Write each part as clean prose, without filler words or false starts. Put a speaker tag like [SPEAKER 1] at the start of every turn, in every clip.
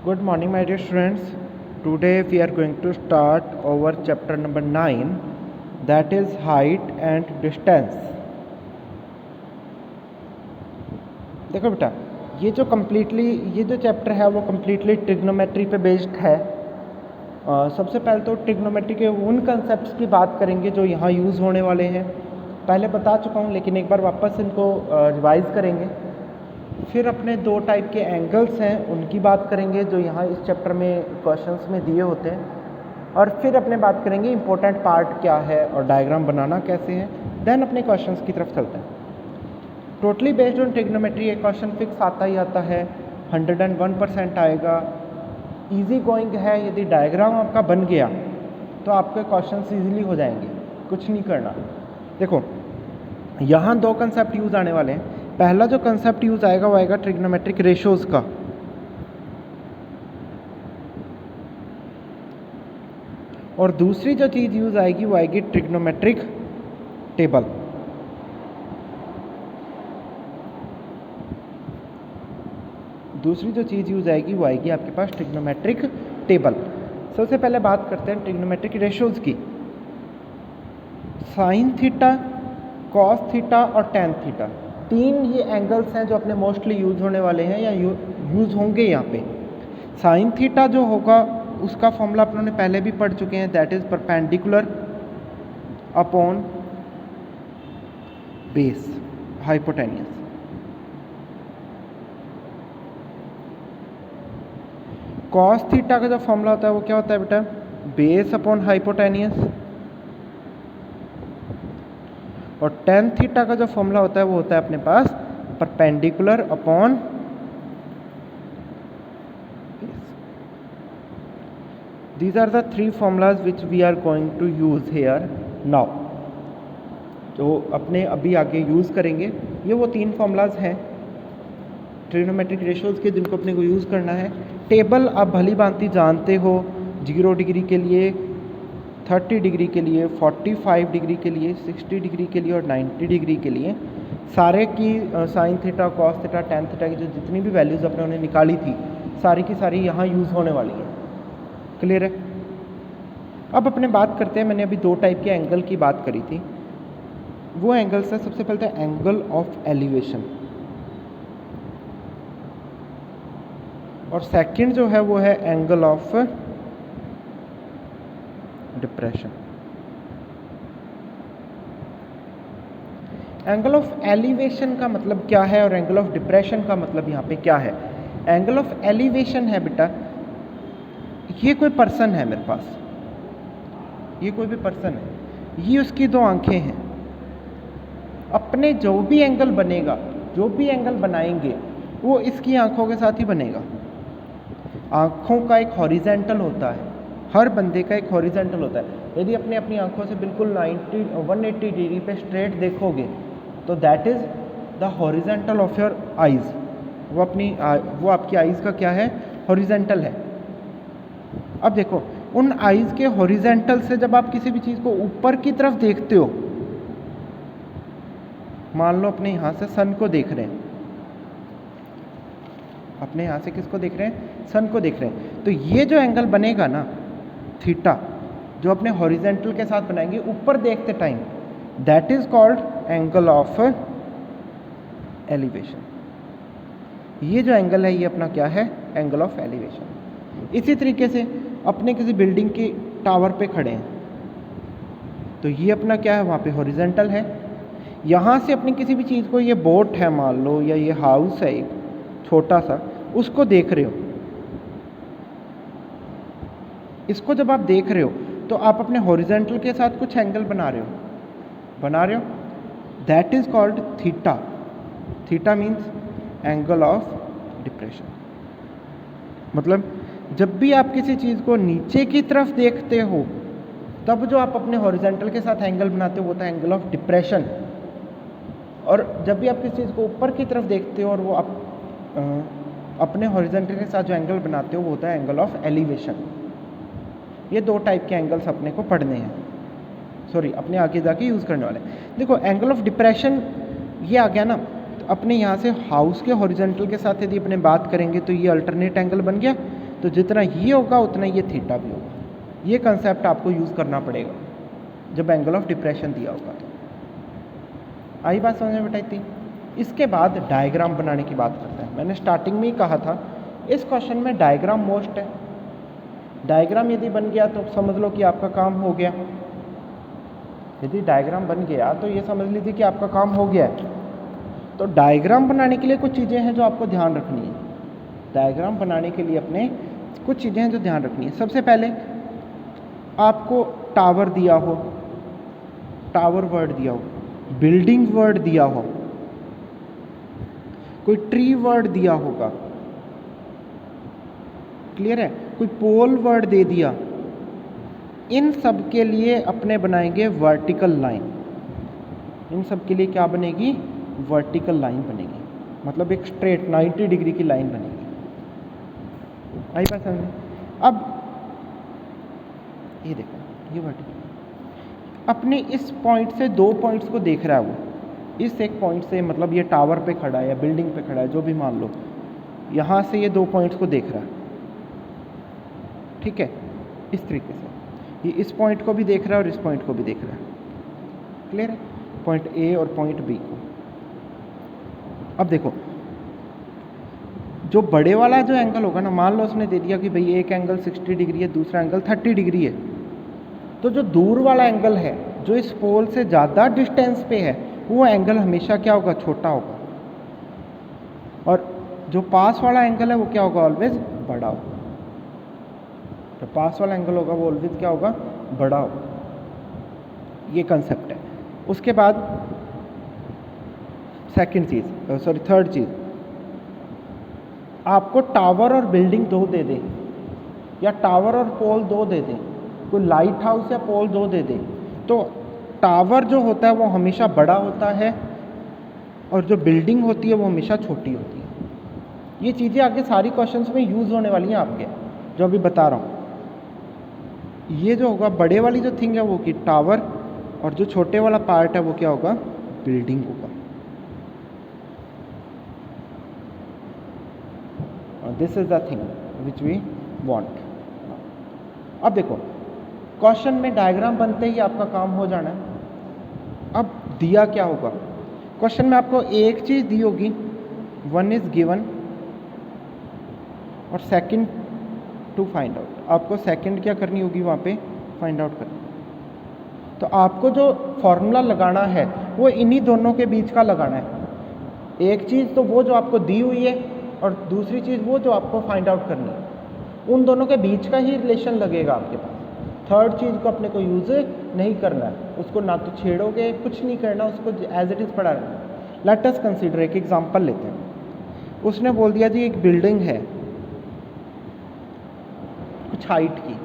[SPEAKER 1] Good morning, my dear students. Today we are going to start our chapter number 9, that is height and distance. देखो बेटा, ये जो chapter है वो completely trigonometry पे based है। सबसे पहले तो ट्रिग्नोमेट्री के उन कंसेप्ट्स की बात करेंगे जो यहाँ यूज़ होने वाले हैं। पहले बता चुका हूँ, लेकिन एक बार वापस इनको रिवाइज़ करेंगे। फिर अपने दो टाइप के एंगल्स हैं उनकी बात करेंगे जो यहाँ इस चैप्टर में क्वेश्चंस में दिए होते हैं। और फिर अपने बात करेंगे इम्पोर्टेंट पार्ट क्या है और डायग्राम बनाना कैसे है। देन अपने क्वेश्चंस की तरफ चलते हैं। टोटली बेस्ड ऑन ट्रिग्नोमेट्री ये क्वेश्चन फिक्स आता ही आता है, 101% आएगा। इजी गोइंग है। यदि डायग्राम आपका बन गया तो आपके क्वेश्चंस ईजिली हो जाएंगे, कुछ नहीं करना। देखो, यहाँ दो कंसेप्ट यूज़ आने वाले हैं। पहला जो कंसेप्ट यूज़ आएगा वो आएगा ट्रिग्नोमेट्रिक रेशोज़ का। और दूसरी जो चीज़ यूज़ आएगी वो आएगी ट्रिग्नोमेट्रिक टेबल। दूसरी जो चीज़ यूज़ आएगी वो आएगी आपके पास ट्रिग्नोमेट्रिक टेबल। सबसे पहले बात करते हैं ट्रिग्नोमेट्रिक रेशोज़ की। साइन थीटा, कॉस थीटा और टेन थीटा, तीन ये एंगल्स हैं जो अपने मोस्टली यूज़ होने वाले हैं या यूज़ होंगे यहाँ पे। साइन थीटा जो होगा उसका फॉर्मूला अपनों ने पहले भी पढ़ चुके हैं, that is perpendicular upon base hypotenuse. Cos theta का जो फॉर्मूला होता है वो क्या होता है बेटा? Base upon hypotenuse. और टेन थीटा का जो फॉर्मूला होता है वो होता है अपने पास perpendicular upon base. These are the three formulas which we are going to use here now. तो अपने अभी आगे यूज़ करेंगे ये वो तीन फॉर्मूलाज हैं ट्रिग्नोमेट्रिक रेशोज़ के जिनको अपने को यूज़ करना है। टेबल आप भली भांति जानते हो, 0 डिग्री के लिए, 30 डिग्री के लिए, 45 डिग्री के लिए, 60 डिग्री के लिए और 90 डिग्री के लिए सारे की sine theta, cos theta, tan theta की जो जितनी भी वैल्यूज़ अपने उन्हें निकाली थी सारी की सारी यहाँ यूज़ होने वाली है। क्लियर है? अब अपने बात करते हैं, मैंने अभी दो टाइप के एंगल की बात करी थी। वो एंगल्स है, सबसे पहले तो एंगल ऑफ एलिवेशन और सेकंड जो है वो है angle of depression. Angle of elevation का मतलब क्या है और एंगल ऑफ डिप्रेशन का मतलब यहाँ पे क्या है? एंगल ऑफ एलिवेशन है बेटा, ये कोई पर्सन है मेरे पास, ये कोई भी पर्सन है, ये उसकी दो आंखें हैं। अपने जो भी एंगल बनेगा, जो भी एंगल बनाएंगे वो इसकी आंखों के साथ ही बनेगा। आँखों का एक हॉरिजेंटल होता है, हर बंदे का एक हॉरिजेंटल होता है। यदि अपने अपनी आंखों से बिल्कुल 180 डिग्री पे स्ट्रेट देखोगे तो that is the horizontal of your eyes. वो आपकी आइज़ का क्या है? हॉरिजेंटल है। अब देखो, उन आइज़ के हॉरिजेंटल से जब आप किसी भी चीज़ को ऊपर की तरफ देखते हो, मान लो अपने यहाँ से सन को देख रहे हैं, अपने यहाँ से किसको देख रहे हैं? सन को देख रहे हैं। तो ये जो एंगल बनेगा ना थीटा, जो अपने हॉरिजेंटल के साथ बनाएंगे ऊपर देखते time, that is called angle of elevation. ये जो एंगल है ये अपना क्या है? Angle of elevation. इसी तरीके से अपने किसी बिल्डिंग के टावर पे खड़े हैं तो ये अपना क्या है? वहाँ पे हॉरिजेंटल है। यहाँ से अपनी किसी भी चीज़ को, ये बोट है मान लो या ये हाउस है एक छोटा सा, उसको देख रहे हो। इसको जब आप देख रहे हो तो आप अपने हॉरिजेंटल के साथ कुछ एंगल बना रहे हो, that is called theta. Theta means angle of depression. मतलब जब भी आप किसी चीज़ को नीचे की तरफ देखते हो तब जो आप अपने हॉरिजेंटल के साथ एंगल बनाते हो वो होता है एंगल ऑफ डिप्रेशन। और जब भी आप किसी चीज़ को ऊपर की तरफ देखते हो और वो आप अपने हॉरिजेंटल के साथ जो एंगल बनाते हो वो होता है एंगल ऑफ एलिवेशन। ये दो टाइप के एंगल्स अपने को पढ़ने हैं, सॉरी अपने आगे जाके यूज़ करने वाले। देखो, एंगल ऑफ डिप्रेशन ये आ गया ना, तो अपने यहाँ से हाउस के हॉरिजेंटल के साथ यदि अपने बात करेंगे तो ये अल्टरनेट एंगल बन गया। तो जितना ये होगा उतना ये थीटा भी होगा। ये कंसेप्ट आपको यूज़ करना पड़ेगा जब एंगल ऑफ डिप्रेशन दिया होगा। तो आई बात समझ में बेटा इतनी। इसके बाद डायग्राम बनाने की बात करते हैं। मैंने स्टार्टिंग में ही कहा था इस क्वेश्चन में डायग्राम मोस्ट है। डायग्राम यदि बन गया तो समझ लो कि आपका काम हो गया। यदि डायग्राम बन गया तो ये समझ लीजिए कि आपका काम हो गया है। तो डायग्राम बनाने के लिए कुछ चीज़ें हैं जो आपको ध्यान रखनी है। डायग्राम बनाने के लिए अपने कुछ चीज़ें हैं जो ध्यान रखनी है। सबसे पहले आपको टावर दिया हो, टावर वर्ड दिया हो, बिल्डिंग वर्ड दिया हो, कोई ट्री वर्ड दिया होगा, क्लियर है, कोई पोल वर्ड दे दिया, इन सब के लिए अपने बनाएंगे वर्टिकल लाइन। इन सब के लिए क्या बनेगी? वर्टिकल लाइन बनेगी, मतलब एक स्ट्रेट 90 डिग्री की लाइन बनेगी। आई बात समझ में? अब ये देखो, ये वर्टिकल अपने इस पॉइंट से दो पॉइंट्स को देख रहा है वो, इस एक पॉइंट से, मतलब ये टावर पे खड़ा है या बिल्डिंग पे खड़ा है, जो भी मान लो, यहाँ से ये दो पॉइंट्स को देख रहा है, ठीक है, इस तरीके से ये इस पॉइंट को भी देख रहा है और इस पॉइंट को भी देख रहा है, क्लियर है, पॉइंट ए और पॉइंट बी को। अब देखो, जो बड़े वाला जो एंगल होगा ना, मान लो उसने दे दिया कि भाई एक एंगल 60 डिग्री है, दूसरा एंगल 30 डिग्री है, तो जो दूर वाला एंगल है, जो इस पोल से ज़्यादा डिस्टेंस पे है, वो एंगल हमेशा क्या होगा? छोटा होगा। और जो पास वाला एंगल है वो क्या होगा? ऑलवेज बड़ा होगा। जो पास वाला एंगल होगा वो ऑलवेज क्या होगा? बड़ा होगा। ये कंसेप्ट है। उसके बाद थर्ड चीज़, आपको टावर और बिल्डिंग दो दे दे, या टावर और पोल दो दे दे, कोई लाइट हाउस या पोल दो दे दे, तो टावर जो होता है वो हमेशा बड़ा होता है और जो बिल्डिंग होती है वो हमेशा छोटी होती है। ये चीज़ें आगे सारी क्वेश्चंस में यूज़ होने वाली हैं आपके, जो अभी बता रहा हूँ। ये जो होगा बड़े वाली जो थिंग है वो कि टावर, और जो छोटे वाला पार्ट है वो क्या होगा? बिल्डिंग होगा। This is the thing which we want. अब देखो, क्वेश्चन में डायग्राम बनते ही आपका काम हो जाना है। अब दिया क्या होगा? क्वेश्चन में आपको एक चीज़ दी होगी, वन इज गिवन, और सेकंड टू फाइंड आउट। आपको सेकंड क्या करनी होगी? वहाँ पे फाइंड आउट करनी। तो आपको जो फॉर्मूला लगाना है वो इन्हीं दोनों के बीच का लगाना है। एक चीज़ तो वो जो आपको दी हुई है, और दूसरी चीज़ वो जो आपको फाइंड आउट करनी है। उन दोनों के बीच का ही रिलेशन लगेगा आपके पास। थर्ड चीज़ को अपने को यूज़ नहीं करना है, उसको ना तो छेड़ोगे, कुछ नहीं करना, उसको एज इट इज़ पढ़ा रहना है। लेट अस कंसीडर, एक एग्जांपल लेते हैं। उसने बोल दिया जी एक बिल्डिंग है कुछ हाइट की,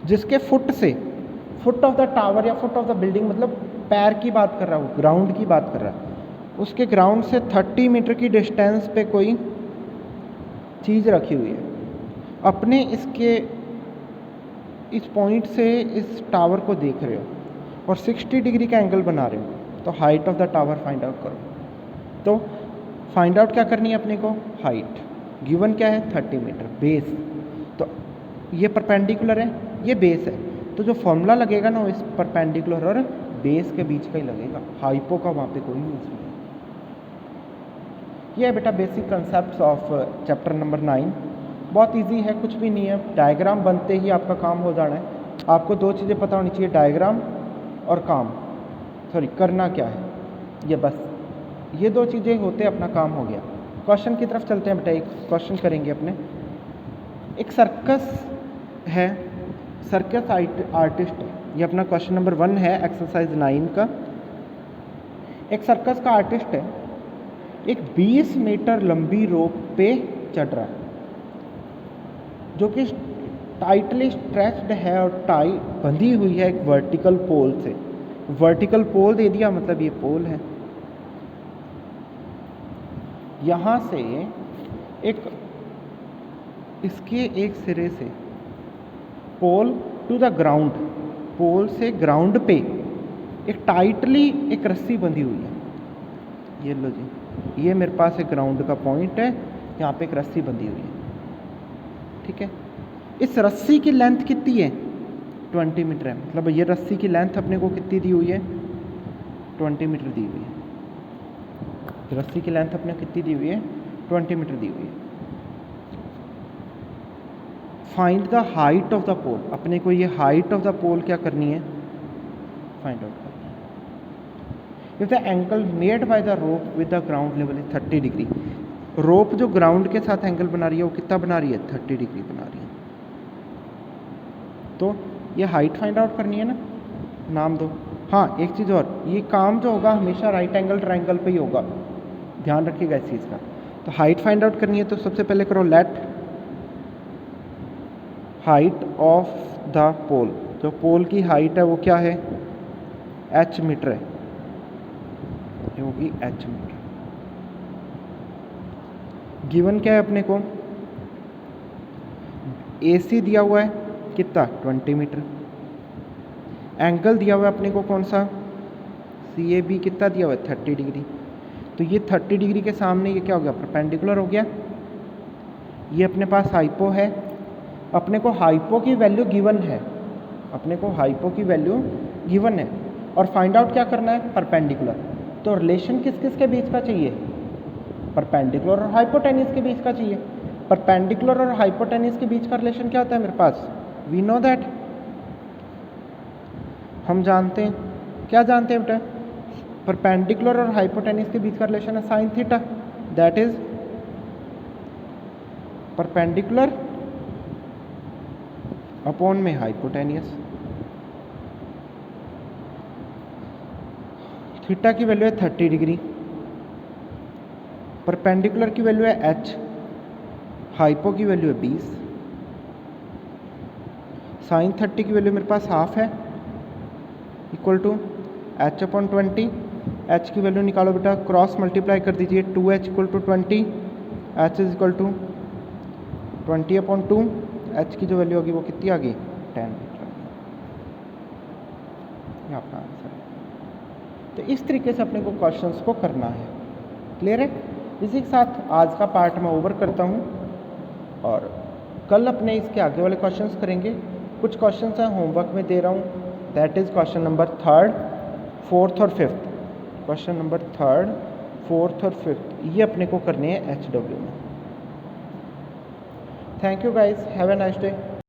[SPEAKER 1] जिसके फुट ऑफ द टावर या फुट ऑफ द बिल्डिंग, मतलब पैर की बात कर रहा है, वो ग्राउंड की बात कर रहा है, उसके ग्राउंड से 30 मीटर की डिस्टेंस पे कोई चीज़ रखी हुई है। अपने इसके इस पॉइंट से इस टावर को देख रहे हो और 60 डिग्री का एंगल बना रहे हो, तो height of the tower find out करो। तो फाइंड आउट क्या करनी है अपने को? हाइट गिवन क्या है? 30 मीटर। बेस, तो ये परपेंडिकुलर है, ये बेस है, तो जो फॉर्मूला लगेगा ना वो इस परपेंडिकुलर और बेस के बीच का ही लगेगा। हाइपो का वहाँ पे कोई यूज़ नहीं। ये है बेटा basic concept of chapter number 9। बहुत इजी है, कुछ भी नहीं है। डायग्राम बनते ही आपका काम हो जाना है। आपको दो चीज़ें पता होनी चाहिए, डायग्राम और करना क्या है, ये बस, ये दो चीज़ें होते अपना काम हो गया। क्वेश्चन की तरफ चलते हैं बेटा। एक क्वेश्चन करेंगे अपने। एक सर्कस है, सर्कस आर्टिस्ट है, ये अपना क्वेश्चन नंबर 1 है एक्सरसाइज 9 का। एक सर्कस का आर्टिस्ट है, एक 20 मीटर लंबी रोप पे चढ़ रहा है, जो कि टाइटली स्ट्रेच्ड है और बंधी हुई है एक वर्टिकल पोल से। वर्टिकल पोल दे दिया, मतलब ये पोल है। यहाँ से इसके एक सिरे से पोल टू द ग्राउंड, पोल से ग्राउंड पे एक टाइटली एक रस्सी बंधी हुई है। ये लो जी, ये मेरे पास एक ग्राउंड का पॉइंट है, यहाँ पे एक रस्सी बंधी हुई है। ठीक है। इस रस्सी की लेंथ कितनी है? 20 मीटर है। मतलब ये रस्सी की लेंथ अपने को कितनी दी हुई है? 20 मीटर दी हुई है। रस्सी की लेंथ अपने कितनी दी हुई है? 20 मीटर दी हुई है। Find the height of the pole. अपने को ये हाइट ऑफ द पोल क्या करनी है? फाइंड आउट करनी है। If the angle made by the rope with the ground level is 30 degree. Rope जो ग्राउंड के साथ एंगल बना रही है वो कितना बना रही है? 30 डिग्री बना रही है। तो ये हाइट फाइंड आउट करनी है ना, नाम दो। हाँ, एक चीज़ और, ये काम जो होगा हमेशा राइट एंगल ट्रायंगल पे ही होगा, ध्यान रखिएगा इस चीज़ का। तो हाइट फाइंड आउट करनी है तो सबसे पहले करो लेट हाइट ऑफ द पोल। जो पोल की हाइट है वो क्या है? h मीटर है, ये होगी h मीटर। गिवन क्या है अपने को? AC दिया हुआ है कितना? 20 मीटर। एंगल दिया हुआ है अपने को कौन सा? CAB कितना दिया हुआ है? 30 डिग्री। तो ये 30 डिग्री के सामने ये क्या हो गया? परपेंडिकुलर हो गया। ये अपने पास हाइपो है। अपने को हाइपो की वैल्यू गिवन है, अपने को हाइपो की वैल्यू गिवन है और फाइंड आउट क्या करना है? परपेंडिकुलर। तो रिलेशन किस किस के बीच का चाहिए? परपेंडिकुलर और हाइपोटेन्यूस के बीच का चाहिए। परपेंडिकुलर और हाइपोटेन्यूस के बीच का रिलेशन क्या होता है मेरे पास? वी नो दैट, हम जानते हैं। क्या जानते हैं बेटा? परपेंडिकुलर और हाइपोटेन्यूस के बीच का रिलेशन है sine theta. That is perpendicular upon में हाइपोटेन्यूस। थीटा की वैल्यू है 30 डिग्री, परपेंडिकुलर की वैल्यू है h, हाइपो की वैल्यू है 20, साइन 30 की वैल्यू मेरे पास हाफ है, equal to h upon 20। h की वैल्यू निकालो बेटा, क्रॉस मल्टीप्लाई कर दीजिए, 2h equal to 20, h is equal to 20 upon 2। h की जो वैल्यू होगी वो कितनी आ गई? 10 मीटर। ये आपका आंसर है। तो इस तरीके से अपने को क्वेश्चंस को करना है। क्लियर है? इसी के साथ आज का पार्ट मैं ओवर करता हूँ और कल अपने इसके आगे वाले क्वेश्चंस करेंगे। कुछ क्वेश्चंस हैं होमवर्क में दे रहा हूँ, that is question number 3, 4th और 5th। क्वेश्चन नंबर 3, 4th और 5th ये अपने को करने हैं HW में। Thank you guys, have a nice day.